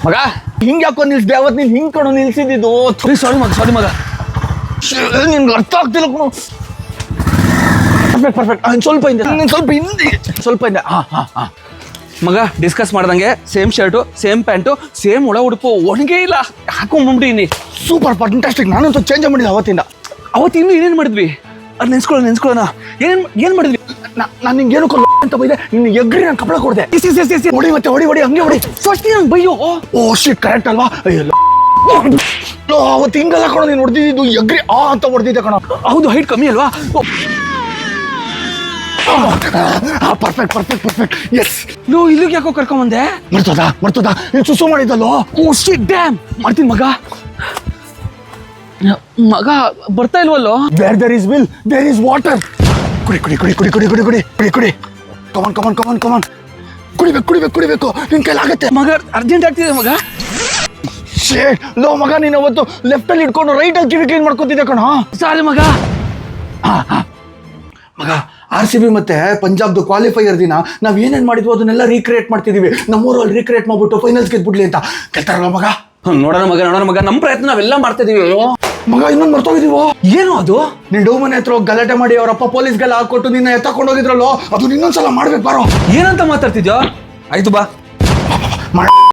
ಮಗ ಹಿಂಗ್ ಯಾಕೋ ನಿಲ್ಸಿದೆ ಅವತ್ತು ನೀನ್ ಹಿಂಗ್ ಕಣೋ ನಿಲ್ಸಿದ್ದು. ಸಾರಿ ಮಗ ನಿನ್ಗೆ ಅರ್ಥ ಆಗ್ತಿಲ್ಲ ಕಣೋ. ಪರ್ಫೆಕ್ಟ್ ಸ್ವಲ್ಪ ಹಿಂದೆ ಹಾ ಮಗ ಡಿಸ್ಕಸ್ ಮಾಡ್ದಂಗೆ same shirt same pant same ಒಳ ಉಡುಪು ಒಣಗೇ ಇಲ್ಲ ಹಾಕೊಂಡ್ಬಿಟ್ಟಿನಿ. Super fantastic. ನಾನಂತೂ ಚೇಂಜ್ ಮಾಡಿಲ್ಲ ಅವತ್ತಿನ್ನು ಏನೇನು ಮಾಡಿದ್ವಿ ಅದು ನೆನ್ಸ್ಕೊಳ್ಳೋಣ. ಏನ್ ಮಾಡಿದ್ವಿ? ನಾನು ನಿಂಗೆ ಏನು ಅಂತ ಬೈದೆ, ನಿನ್ನ ಎಗ್ರಿ ನಾನು ಕಪಳ ಕೊಡ್ದೆ. ಹೊಡಿ ಮತ್ತೆ ಹೊಡಿ ಹಂಗೆ ಹೊಡಿ. ಫಸ್ಟ್ ನಂಗೆ ಬೈಯೋ. ಓ ಶಿಟ್ ಕರೆಕ್ಟ್ ಅಲ್ವಾ? ಅವತ್ತು ಹಿಂಗಲ್ಲ ಕಣೋ ನೀನು ಹೊಡೆದಿದ್ದು, ಎಗ್ರಿ ಅಂತ ಹೊಡೆದಿದ್ದೆ ಕಣೋ. ಹೌದು ಹೈಟ್ ಕಮ್ಮಿ ಅಲ್ವಾ? Perfect S. ನೋ ಇಲ್ಲಿಗೆ ಯಾಕೋ ಕರ್ಕೊಂಬಂದೆ? ಮರ್ತೋದ ನೀನು ಸುಸು ಮಾಡಿದ್ದಲ್ಲೋ. ಓ ಶಿಟ್ ಡ್ಯಾಮ್. ಮಾಡ್ತೀನಿ ಮಗ ಬರ್ತಾ ಇಲ್ವಲ್ಲೋ? Where there is will there is water. ಕುಡಿ. ಕಮಾನ್. ಕುಡಿಬೇಕು. ನಿನ್ ಕೈಲಾಗತ್ತೆ ಮಗ. ಅರ್ಜೆಂಟ್ ಆಗ್ತಿದೆ ಮಗ. ಶೇಟ್ ಲೋ ಮಗ, ನೀನು ಅವತ್ತು ಲೆಫ್ಟ್ ಅಲ್ಲಿ ಇಟ್ಕೊಂಡು ರೈಟ್ ಅಲ್ಲಿ ಕಿವಿ ಕ್ಲೀನ್ ಮಾಡ್ಕೊತಿದ್ದೆ ಕಣ. ಸಾರಿ ಮಗ. ಮಗ RCB ಮತ್ತೆ ಪಂಜಾಬ್ದು ಕ್ವಾಲಿಫೈಯರ್ ದಿನ ನಾವ್ ಏನೇನ್ ಮಾಡಿದ್ವು ಅದನ್ನೆಲ್ಲ ರೀಕ್ರಿಯೇಟ್ ಮಾಡ್ತಿದೀವಿ. ನಮ್ಮೂರಲ್ಲಿ ರೀಕ್ರಿಯೇಟ್ ಮಾಡ್ಬಿಟ್ಟು ಫೈನಲ್ಸ್ ಗೆದ್ಬಿಡ್ಲಿ ಅಂತ. ಗೆಲ್ತಾರಲ್ಲ ಮಗ? ನೋಡೋಣ ಮಗ, ನಮ್ಮ ಪ್ರಯತ್ನ ನಾವೆಲ್ಲ ಮಾಡ್ತಾ ಇದೀವಿ. ಮಗ ಇನ್ನೊಂದು ಮರ್ತೋಗಿದೀವೋ. ಏನು ಅದು? ನೀನ್ ಡೋ ಮನೆ ಹತ್ರ ಗಲಾಟೆ ಮಾಡಿ ಅವರಪ್ಪ ಪೊಲೀಸ್ಗೆಲ್ಲ ಹಾಕೊಟ್ಟು ನಿನ್ನ ಎತ್ತಕೊಂಡು ಹೋಗಿದ್ರಲ್ಲೋ, ಅದು ಇನ್ನೊಂದ್ಸಲ ಮಾಡ್ಬೇಕು ಬಾರೋ. ಏನಂತ ಮಾತಾಡ್ತಿದ್ಯೋ? ಆಯ್ತು ಬಾ.